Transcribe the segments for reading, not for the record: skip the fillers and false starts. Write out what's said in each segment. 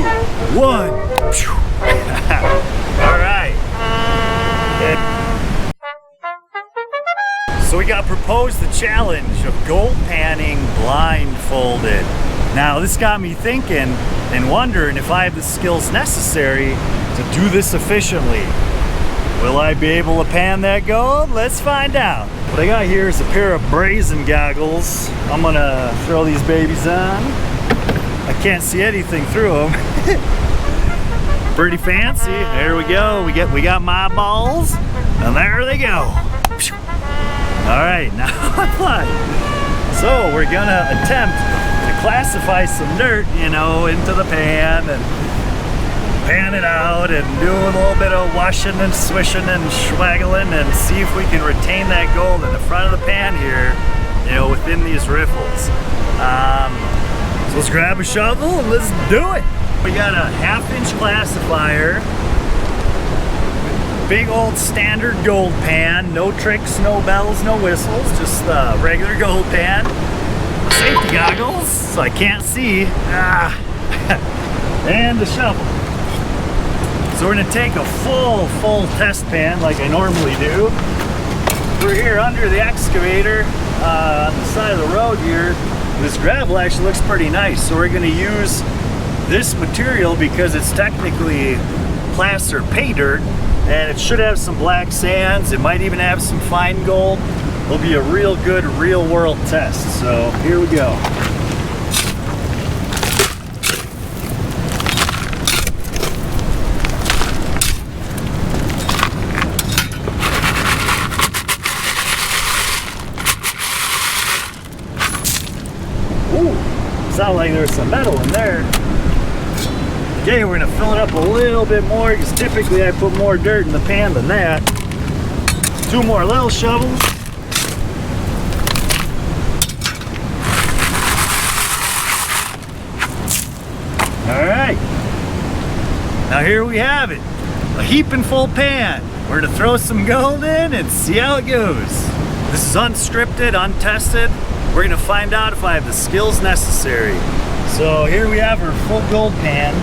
1. All right. So we got proposed the challenge of gold panning blindfolded. Now this got me thinking and wondering if I have the skills necessary to do this efficiently. Will I be able to pan that gold? Let's find out. What I got here is a pair of brazen goggles. I'm gonna throw these babies on. I can't see anything through them. Pretty fancy. There we go. We got my balls, and there they go. All right, now I'm flying. So we're gonna attempt to classify some dirt, you know, into the pan and pan it out and do a little bit of washing and swishing and schwaggling and see if we can retain that gold in the front of the pan here, you know, within these riffles. So let's grab a shovel and let's do it. We got a 1/2-inch classifier, big old standard gold pan, no tricks, no bells, no whistles, just a regular gold pan. Safety goggles so I can't see, and the shovel. So we're gonna take a full test pan like I normally do. We're here under the excavator on the side of the road here. This gravel actually looks pretty nice, so we're gonna use this material because it's technically placer pay dirt, and it should have some black sands. It might even have some fine gold. It'll be a real good real world test. So here we go. Sounded like there's some metal in there. Okay, we're gonna fill it up a little bit more because typically I put more dirt in the pan than that. 2 more little shovels. All right. Now here we have it, a heaping full pan. We're gonna throw some gold in and see how it goes. This is unscripted, untested. We're gonna find out if I have the skills necessary. So here we have our full gold pan.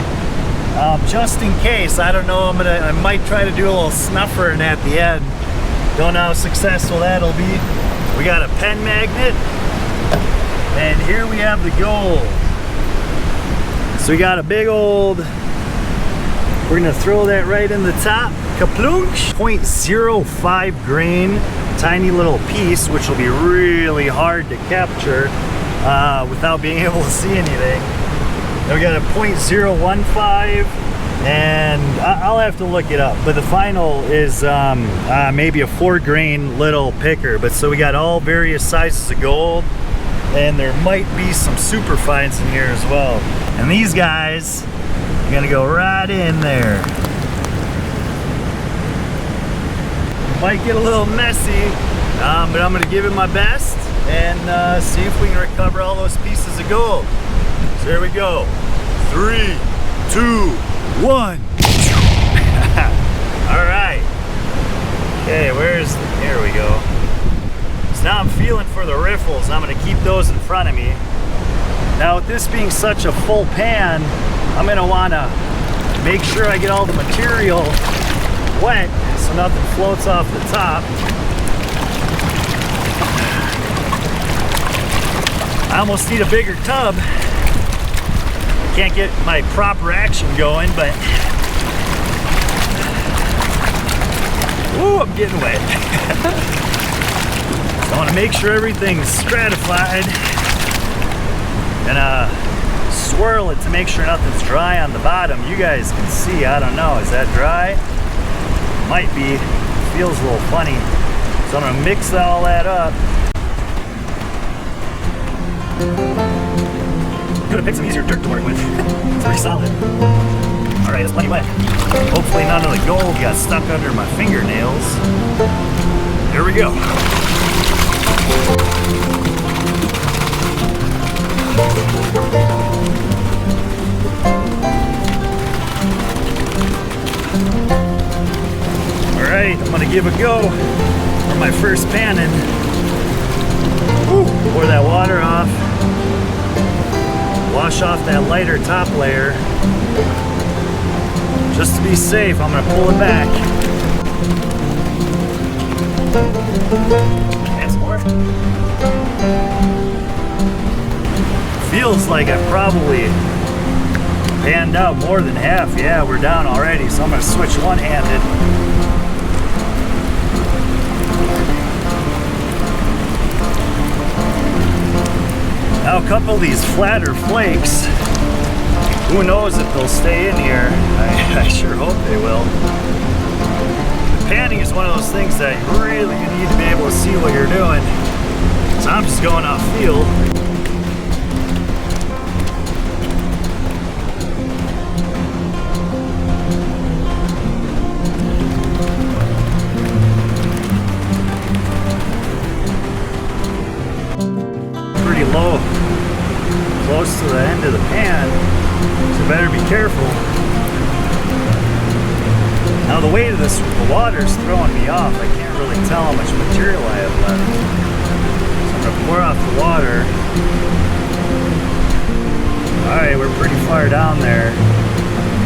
Just in case, I don't know, I might try to do a little snuffering at the end. Don't know how successful that'll be. We got a pen magnet, and here we have the gold. So we got a big old, we're gonna throw that right in the top. Kaplunk! 0.05 grain. Tiny little piece, which will be really hard to capture without being able to see anything. Then we got a 0.015, and I'll have to look it up, but the final is maybe a 4 grain little picker. But so we got all various sizes of gold, and there might be some super fines in here as well. And these guys are gonna go right in there. Might get a little messy, but I'm gonna give it my best and see if we can recover all those pieces of gold. So here we go. 3, 2, 1. All right. Okay, here we go. So now I'm feeling for the riffles. I'm gonna keep those in front of me. Now with this being such a full pan, I'm gonna wanna make sure I get all the material wet so nothing floats off the top. I almost need a bigger tub. I can't get my proper action going, but ooh, I'm getting wet. I want to make sure everything's stratified and swirl it to make sure nothing's dry on the bottom. You guys can see, I don't know, is that dry? Might be. Feels a little funny. So I'm gonna mix all that up. Could have picked some easier dirt to work with. It's pretty solid. All right, it's plenty wet. Hopefully none of the gold got stuck under my fingernails. Here we go. Alright, I'm gonna give a go for my first panning. Pour that water off. Wash off that lighter top layer. Just to be safe, I'm gonna pull it back. And some more. Feels like I've probably panned out more than half. Yeah, we're down already, so I'm gonna switch one-handed. Now a couple of these flatter flakes, who knows if they'll stay in here. I sure hope they will. Panning is one of those things that you really need to be able to see what you're doing. So I'm just going off feel. Pretty low, close to the end of the pan, so better be careful. Now the weight of the water's throwing me off. I can't really tell how much material I have left. So I'm gonna pour off the water. Alright, we're pretty far down there.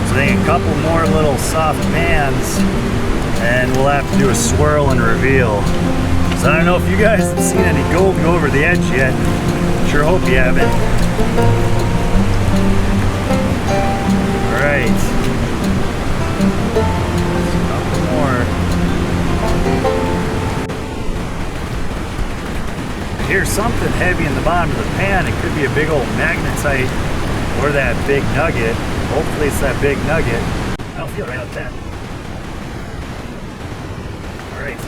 So I think a couple more little soft pans and we'll have to do a swirl and reveal. So I don't know if you guys have seen any gold go over the edge yet. Sure hope you haven't. Alright. I hear something heavy in the bottom of the pan. It could be a big old magnetite or that big nugget. Hopefully it's that big nugget. I don't feel right out that. Alright.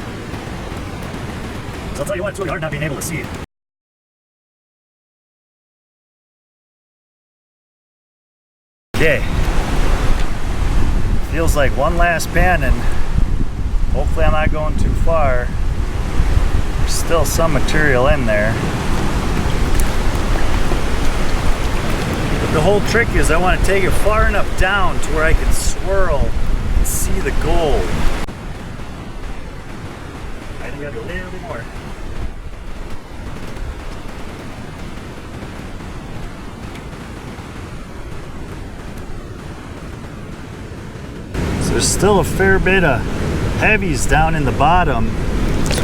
So I'll tell you what, it's really hard not being able to see it. Okay. Feels like one last pan and hopefully I'm not going too far. There's still some material in there. But the whole trick is I want to take it far enough down to where I can swirl and see the gold. I think I gotta go a little bit more. So there's still a fair bit of heavies down in the bottom.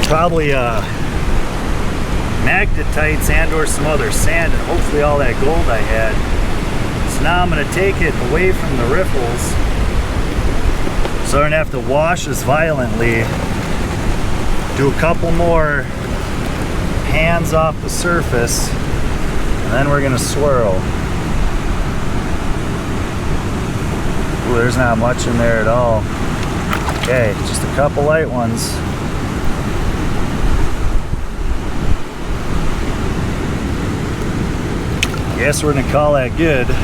Probably magnetites and or some other sand and hopefully all that gold I had. So now I'm going to take it away from the riffles. So I'm going to have to wash this violently. Do a couple more hands off the surface and then we're going to swirl. Ooh, there's not much in there at all. Okay, just a couple light ones. Guess we're gonna call that good. I'll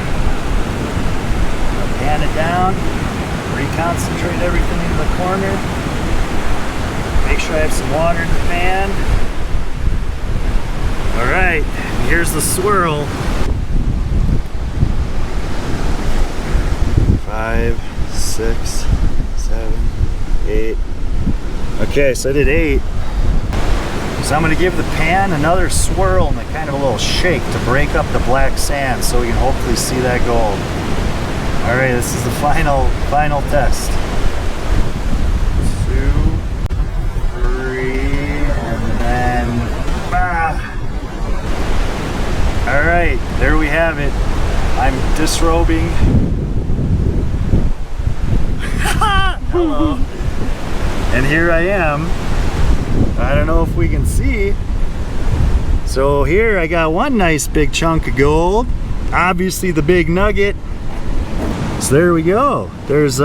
pan it down, reconcentrate everything in the corner. Make sure I have some water in the pan. All right, here's the swirl. 5, 6, 7, 8. Okay, so I did 8. So I'm going to give the pan another swirl and a kind of a little shake to break up the black sand so we can hopefully see that gold. All right, this is the final test. 2, 3, and then All right, there we have it. I'm disrobing. Hello. And here I am. I don't know if we can see. So here I got one nice big chunk of gold. Obviously the big nugget. So there we go. There's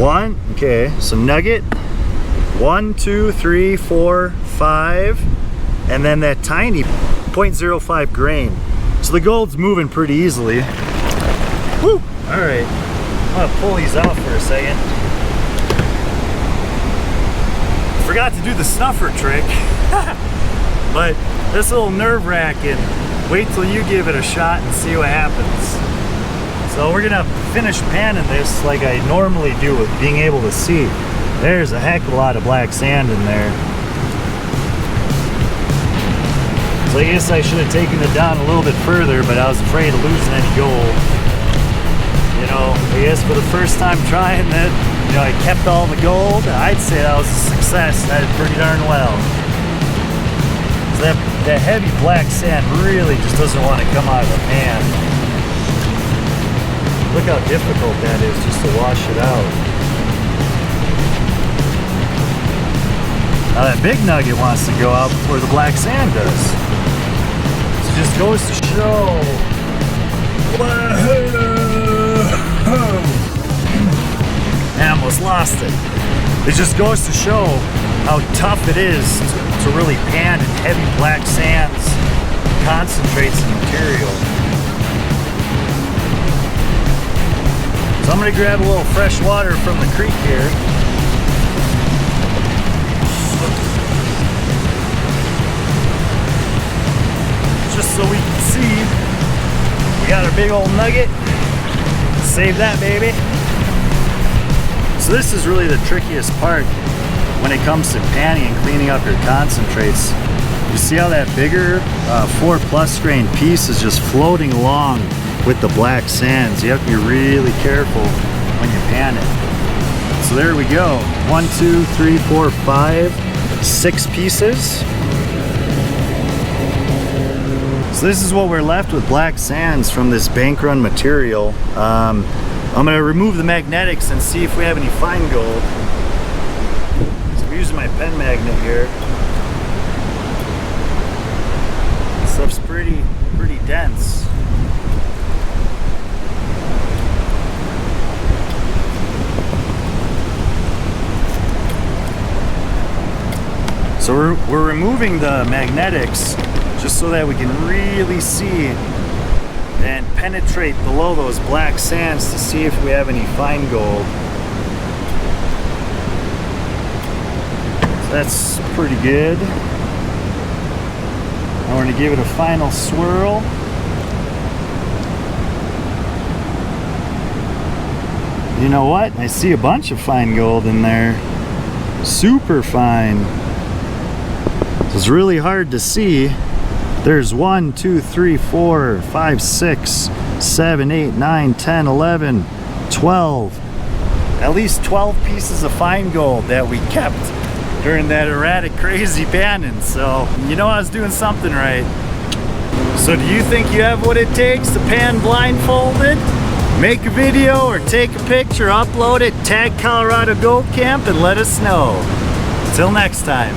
one. Okay, so nugget. 1, 2, 3, 4, 5. And then that tiny 0.05 grain. So the gold's moving pretty easily. Woo! All right, I'm gonna pull these out for a second. Forgot to do the snuffer trick, but this little nerve-wracking. Wait till you give it a shot and see what happens. So we're gonna finish panning this like I normally do with being able to see. There's a heck of a lot of black sand in there. So I guess I should have taken it down a little bit further, but I was afraid of losing any gold. You know, I guess for the first time trying it, you know, I kept all the gold. I'd say that was a success. I did pretty darn well. So that heavy black sand really just doesn't want to come out of the pan. Look how difficult that is just to wash it out. Now that big nugget wants to go out before the black sand does. So it just goes to show. I almost lost it. It just goes to show how tough it is to really pan in heavy black sands, concentrates the material. So I'm gonna grab a little fresh water from the creek here. Just so we can see. We got our big old nugget. Save that baby. So this is really the trickiest part when it comes to panning and cleaning up your concentrates. You see how that bigger 4+ grain piece is just floating along with the black sands. You have to be really careful when you pan it. So there we go. 1, 2, 3, 4, 5, 6 pieces. So this is what we're left with, black sands from this bank run material. I'm gonna remove the magnetics and see if we have any fine gold. So I'm using my pen magnet here. This stuff's pretty dense. So we're removing the magnetics just so that we can really see and penetrate below those black sands to see if we have any fine gold. So that's pretty good. Now we're going to give it a final swirl. You know what? I see a bunch of fine gold in there. Super fine. So it's really hard to see. There's 1, 2, 3, 4, 5, 6, 7, 8, 9, 10, 11, 12. At least 12 pieces of fine gold that we kept during that erratic, crazy panning. So, you know I was doing something right. So do you think you have what it takes to pan blindfolded? Make a video or take a picture, upload it, tag Colorado Gold Camp, and let us know. Until next time.